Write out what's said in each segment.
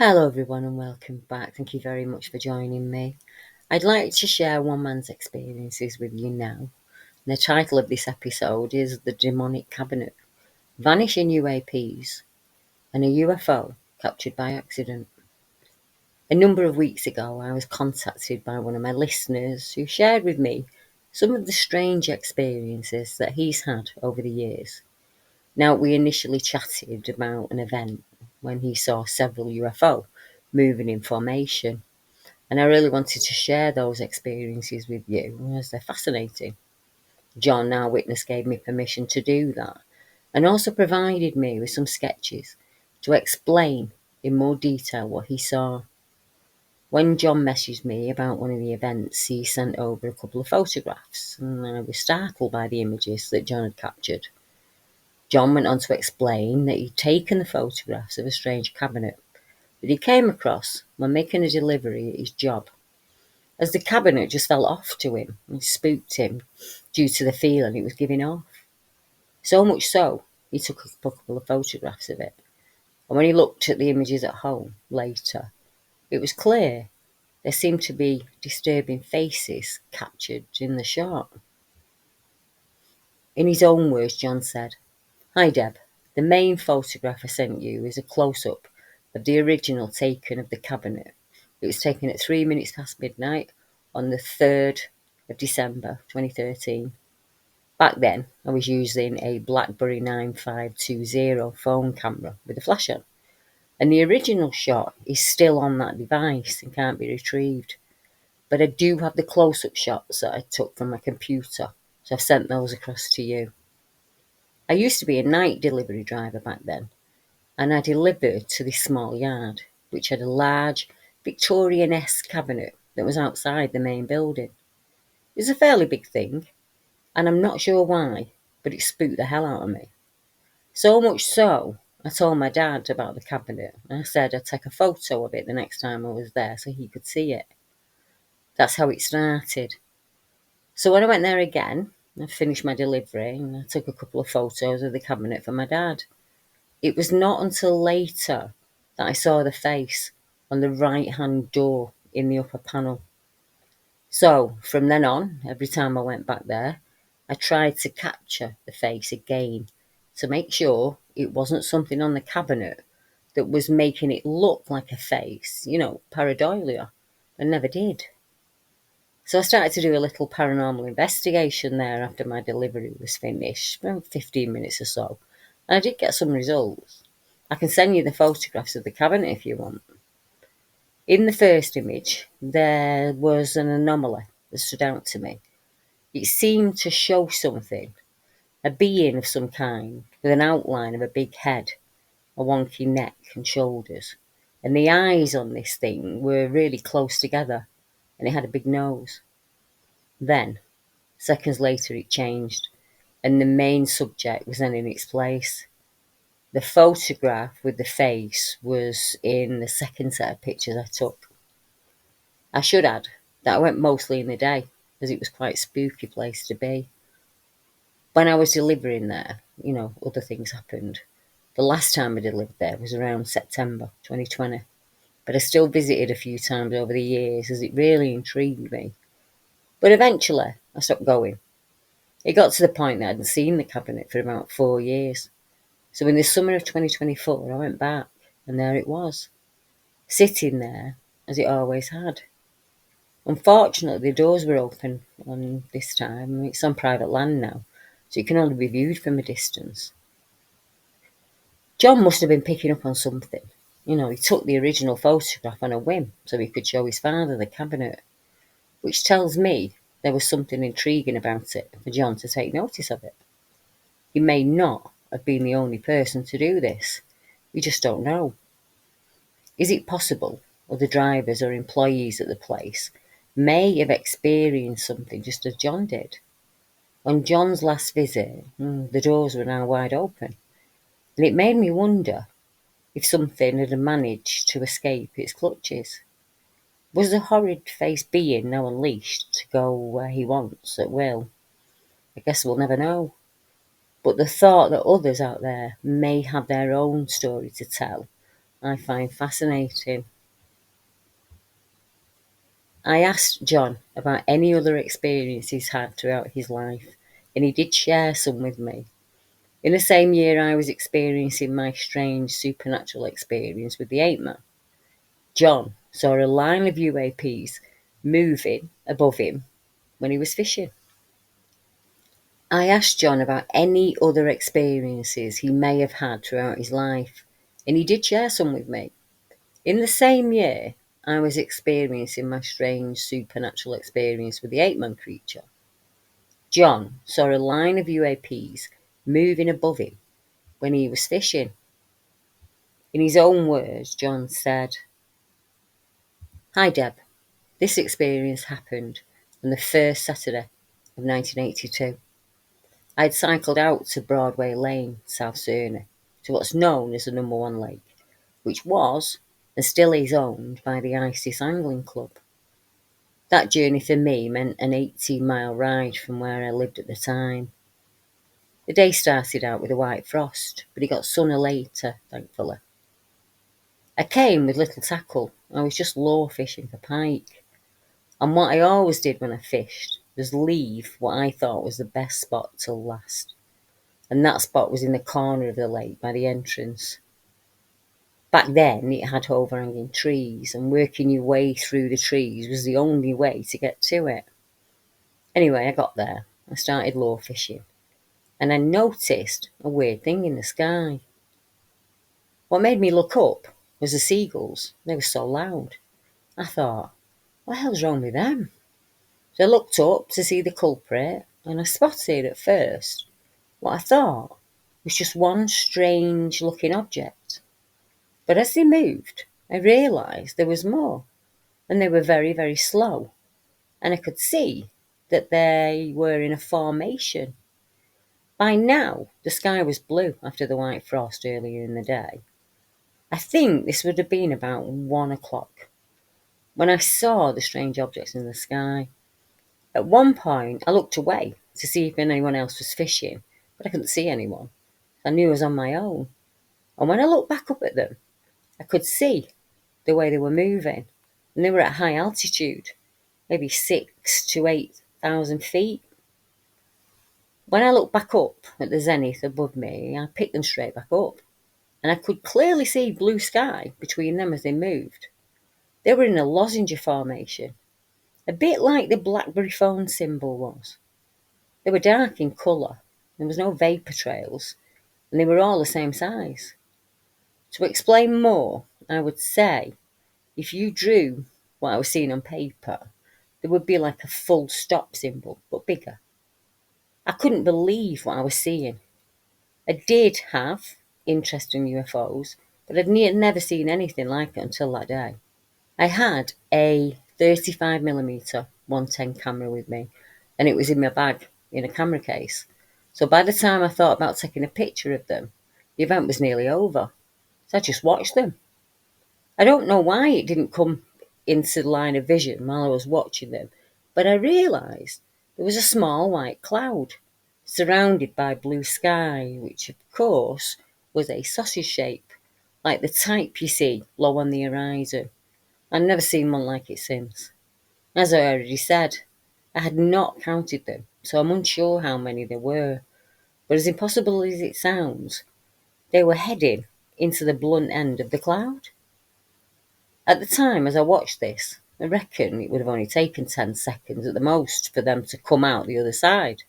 Hello everyone and welcome back. Thank you very much for joining me. I'd like to share one man's experiences with you now. The title of this episode is The Demonic Cabinet, Vanishing UAPs and a UFO captured by accident. A number of weeks ago I was contacted by one of my listeners who shared with me some of the strange experiences that he's had over the years. Now, we initially chatted about an event when he saw several UFO moving in formation, and I really wanted to share those experiences with you as they're fascinating. John, our witness, gave me permission to do that and also provided me with some sketches to explain in more detail what he saw. When John messaged me about one of the events, he sent over a couple of photographs, and I was startled by the images that John had captured. John went on to explain that he'd taken the photographs of a strange cabinet that he came across when making a delivery at his job, as the cabinet just fell off to him and spooked him due to the feeling it was giving off. So much so, he took a couple of photographs of it, and when he looked at the images at home later, it was clear there seemed to be disturbing faces captured in the shot. In his own words, John said, "Hi Deb, the main photograph I sent you is a close-up of the original taken of the cabinet. It was taken at 3 minutes past midnight on the 3rd of December 2013. Back then, I was using a BlackBerry 9520 phone camera with a flash on, and the original shot is still on that device and can't be retrieved. But I do have the close-up shots that I took from my computer, so I've sent those across to you. I used to be a night delivery driver back then, and I delivered to this small yard, which had a large Victorian-esque cabinet that was outside the main building. It was a fairly big thing, and I'm not sure why, but it spooked the hell out of me. So much so, I told my dad about the cabinet, and I said I'd take a photo of it the next time I was there so he could see it. That's how it started. So when I went there again, I finished my delivery and I took a couple of photos of the cabinet for my dad. It was not until later that I saw the face on the right-hand door in the upper panel. So from then on, every time I went back there, I tried to capture the face again to make sure it wasn't something on the cabinet that was making it look like a face, pareidolia, and never did. So I started to do a little paranormal investigation there after my delivery was finished, around 15 minutes or so, and I did get some results. I can send you the photographs of the cabinet if you want. In the first image, there was an anomaly that stood out to me. It seemed to show something, a being of some kind, with an outline of a big head, a wonky neck and shoulders, and the eyes on this thing were really close together, and it had a big nose. Then, seconds later, it changed, and the main subject was then in its place. The photograph with the face was in the second set of pictures I took. I should add that I went mostly in the day, as it was quite a spooky place to be. When I was delivering there, other things happened. The last time I delivered there was around September 2020, but I still visited a few times over the years as it really intrigued me. But eventually, I stopped going. It got to the point that I hadn't seen the cabinet for about 4 years. So in the summer of 2024, I went back, and there it was, sitting there as it always had. Unfortunately, the doors were open on this time. It's on private land now, so it can only be viewed from a distance. John must have been picking up on something. He took the original photograph on a whim so he could show his father the cabinet, which tells me there was something intriguing about it for John to take notice of it. He may not have been the only person to do this. We just don't know. Is it possible other drivers or employees at the place may have experienced something just as John did? On John's last visit, the doors were now wide open, and it made me wonder if something had managed to escape its clutches. Was the horrid-faced being now unleashed to go where he wants at will? I guess we'll never know. But the thought that others out there may have their own story to tell I find fascinating. I asked John about any other experience he's had throughout his life, and he did share some with me. In the same year I was experiencing my strange supernatural experience with the ape man, John saw a line of UAPs moving above him when he was fishing. I asked John about any other experiences he may have had throughout his life, and he did share some with me. In the same year, I was experiencing my strange supernatural experience with the ape man creature. John saw a line of UAPs moving above him when he was fishing. In his own words, John said, "Hi Deb, this experience happened on the first Saturday of 1982. I had cycled out to Broadway Lane, South Surney, to what's known as the Number One Lake, which was and still is owned by the Isis Angling Club. That journey for me meant an 18-mile ride from where I lived at the time. The day started out with a white frost, but it got sunner later, thankfully. I came with little tackle. I was just lure fishing for pike. And what I always did when I fished was leave what I thought was the best spot till last. And that spot was in the corner of the lake by the entrance. Back then it had overhanging trees, and working your way through the trees was the only way to get to it. Anyway, I got there. I started lure fishing, and I noticed a weird thing in the sky. What made me look up was the seagulls. They were so loud. I thought, what the hell's wrong with them? So I looked up to see the culprit, and I spotted at first what I thought was just one strange looking object. But as they moved, I realised there was more, and they were very, very slow, and I could see that they were in a formation. By now, the sky was blue after the white frost earlier in the day. I think this would have been about 1 o'clock when I saw the strange objects in the sky. At one point, I looked away to see if anyone else was fishing, but I couldn't see anyone. I knew I was on my own. And when I looked back up at them, I could see the way they were moving. And they were at high altitude, maybe 6,000 to 8,000 feet. When I looked back up at the zenith above me, I picked them straight back up. And I could clearly see blue sky between them as they moved. They were in a lozenge formation, a bit like the BlackBerry phone symbol was. They were dark in colour, there was no vapour trails, and they were all the same size. To explain more, I would say, if you drew what I was seeing on paper, there would be like a full stop symbol, but bigger. I couldn't believe what I was seeing. I did have interest in UFOs, but I'd never seen anything like it until that day. I had a 35mm 110 camera with me, and it was in my bag in a camera case. So by the time I thought about taking a picture of them, the event was nearly over. So I just watched them. I don't know why it didn't come into the line of vision while I was watching them, but I realised there was a small white cloud surrounded by blue sky, which of course was a sausage shape, like the type you see low on the horizon. I've never seen one like it since. As I already said, I had not counted them, so I'm unsure how many there were. But as impossible as it sounds, they were heading into the blunt end of the cloud. At the time, as I watched this, I reckon it would have only taken 10 seconds at the most for them to come out the other side.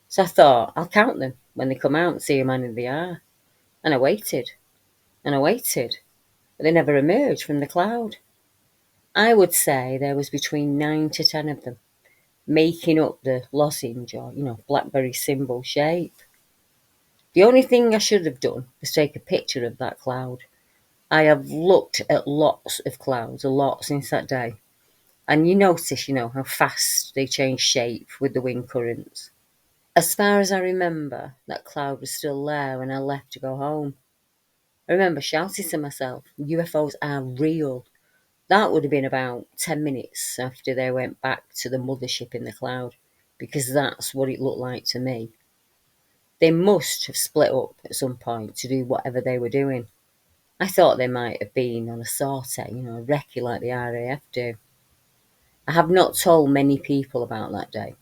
So I thought, I'll count them when they come out and see how many they are. And I waited, and I waited, but they never emerged from the cloud. I would say there was between 9 to 10 of them, making up the lozenge or, BlackBerry symbol shape. The only thing I should have done was take a picture of that cloud. I have looked at lots of clouds, a lot since that day. And you notice, how fast they change shape with the wind currents. As far as I remember, that cloud was still there when I left to go home. I remember shouting to myself, UFOs are real. That would have been about 10 minutes after they went back to the mothership in the cloud, because that's what it looked like to me. They must have split up at some point to do whatever they were doing. I thought they might have been on a sortie, a recce like the RAF do. I have not told many people about that day,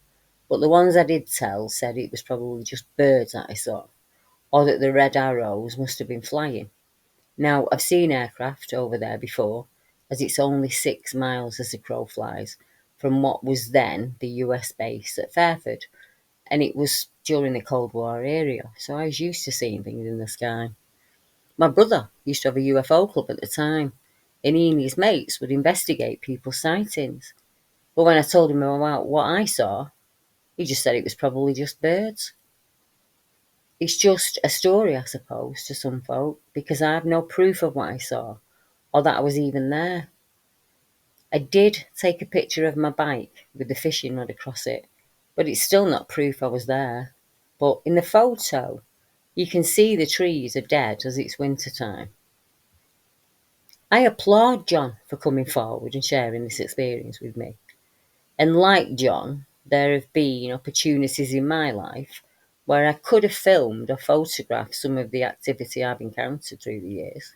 but the ones I did tell said it was probably just birds that I saw, or that the red arrows must have been flying. Now, I've seen aircraft over there before, as it's only 6 miles as the crow flies from what was then the US base at Fairford, and it was during the Cold War era, so I was used to seeing things in the sky. My brother used to have a UFO club at the time, and he and his mates would investigate people's sightings. But when I told him about what I saw, he just said it was probably just birds. It's just a story, I suppose, to some folk, because I have no proof of what I saw, or that I was even there. I did take a picture of my bike with the fishing rod across it, but it's still not proof I was there. But in the photo, you can see the trees are dead as it's winter time. I applaud John for coming forward and sharing this experience with me. And like John, there have been opportunities in my life where I could have filmed or photographed some of the activity I've encountered through the years.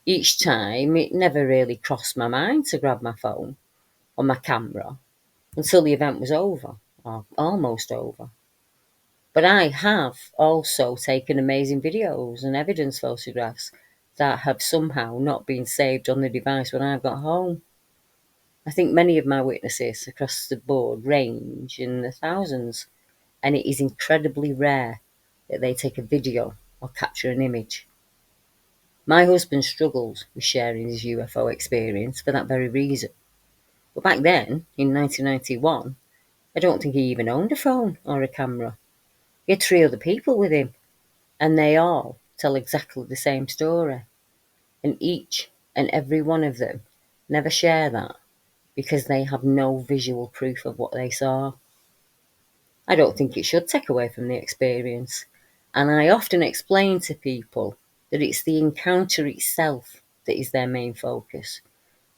Each time, it never really crossed my mind to grab my phone or my camera until the event was over, or almost over. But I have also taken amazing videos and evidence photographs that have somehow not been saved on the device when I got home. I think many of my witnesses across the board range in the thousands, and it is incredibly rare that they take a video or capture an image. My husband struggled with sharing his UFO experience for that very reason. But back then, in 1991, I don't think he even owned a phone or a camera. He had 3 other people with him, and they all tell exactly the same story. And each and every one of them never share that because they have no visual proof of what they saw. I don't think it should take away from the experience. And I often explain to people that it's the encounter itself that is their main focus.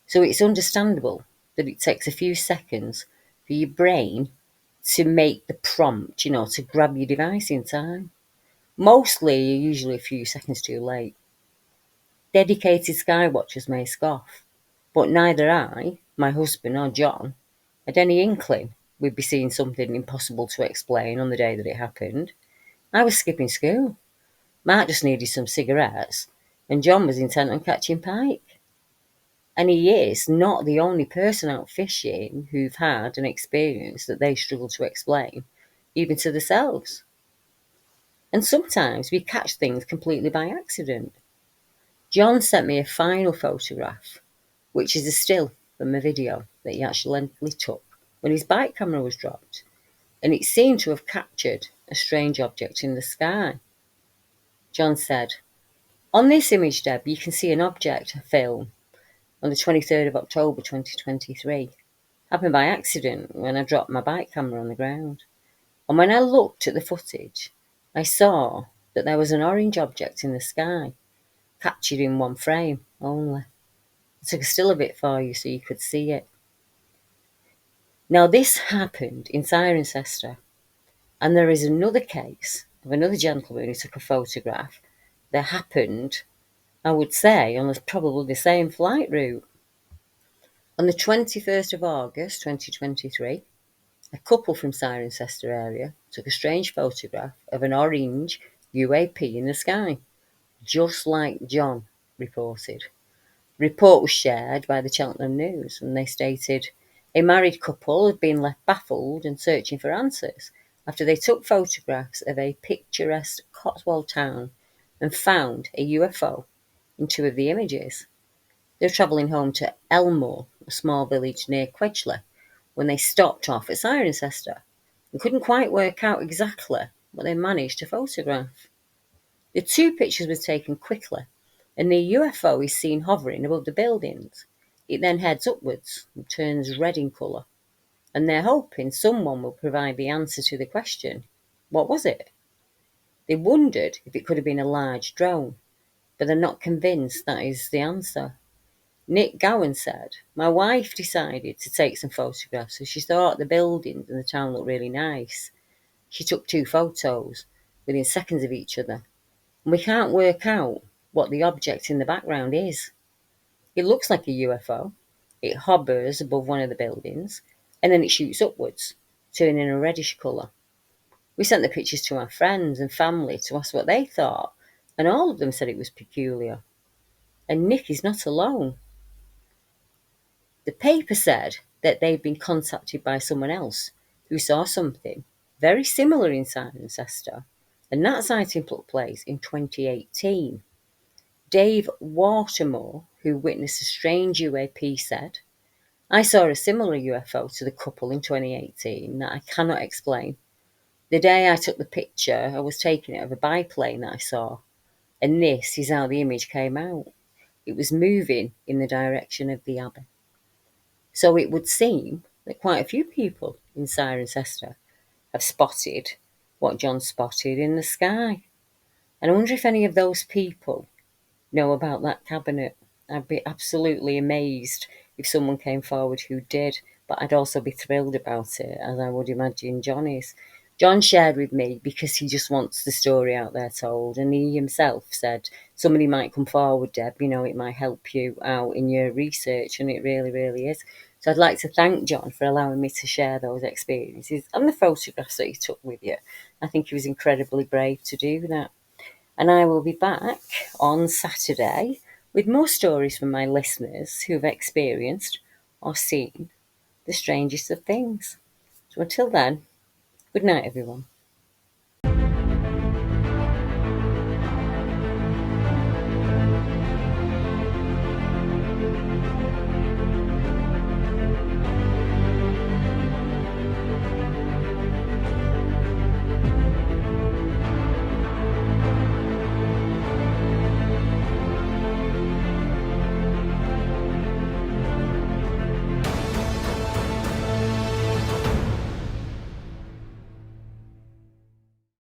So it's understandable that it takes a few seconds for your brain to make the prompt, to grab your device in time. Mostly, you're usually a few seconds too late. Dedicated skywatchers may scoff, but neither I, my husband, or John had any inkling we'd be seeing something impossible to explain on the day that it happened. I was skipping school. Mark just needed some cigarettes, and John was intent on catching pike. And he is not the only person out fishing who've had an experience that they struggle to explain, even to themselves. And sometimes we catch things completely by accident. John sent me a final photograph, which is a still from a video that he accidentally took when his bike camera was dropped, and it seemed to have captured a strange object in the sky. John said, "On this image, Deb, you can see an object film on the 23rd of October 2023. Happened by accident when I dropped my bike camera on the ground. And when I looked at the footage, I saw that there was an orange object in the sky, captured in one frame only. I took a still of it for you so you could see it." Now, this happened in Cirencester, and there is another case of another gentleman who took a photograph that happened, I would say, on probably the same flight route. On the 21st of August 2023, a couple from Cirencester area took a strange photograph of an orange UAP in the sky, just like John reported. The report was shared by the Cheltenham News, and they stated a married couple had been left baffled and searching for answers after they took photographs of a picturesque Cotswold town and found a UFO in 2 of the images. They were travelling home to Elmore, a small village near Quedgeley, when they stopped off at Cirencester and couldn't quite work out exactly what they managed to photograph. The 2 pictures were taken quickly, and the UFO is seen hovering above the buildings. It then heads upwards and turns red in colour, and they're hoping someone will provide the answer to the question, what was it? They wondered if it could have been a large drone, but they're not convinced that is the answer. Nick Gowan said, "My wife decided to take some photographs as she thought the buildings and the town looked really nice. She took 2 photos within seconds of each other, and we can't work out what the object in the background is. It looks like a UFO. It hovers above one of the buildings, and then it shoots upwards, turning a reddish colour. We sent the pictures to our friends and family to ask what they thought, and all of them said it was peculiar. And Nick is not alone. The paper said that they'd been contacted by someone else who saw something very similar in Cirencester, and that sighting took place in 2018. Dave Watermore, who witnessed a strange UAP, said, "I saw a similar UFO to the couple in 2018 that I cannot explain. The day I took the picture, I was taking it of a biplane that I saw, and this is how the image came out. It was moving in the direction of the Abbey." So it would seem that quite a few people in Cirencester have spotted what John spotted in the sky. And I wonder if any of those people know about that cabinet. I'd be absolutely amazed if someone came forward who did, but I'd also be thrilled about it, as I would imagine John is. John shared with me because he just wants the story out there told, and he himself said, "Somebody might come forward, Deb, it might help you out in your research," and it really, really is. So I'd like to thank John for allowing me to share those experiences and the photographs that he took with you. I think he was incredibly brave to do that. And I will be back on Saturday with more stories from my listeners who have experienced or seen the strangest of things. So until then, good night, everyone.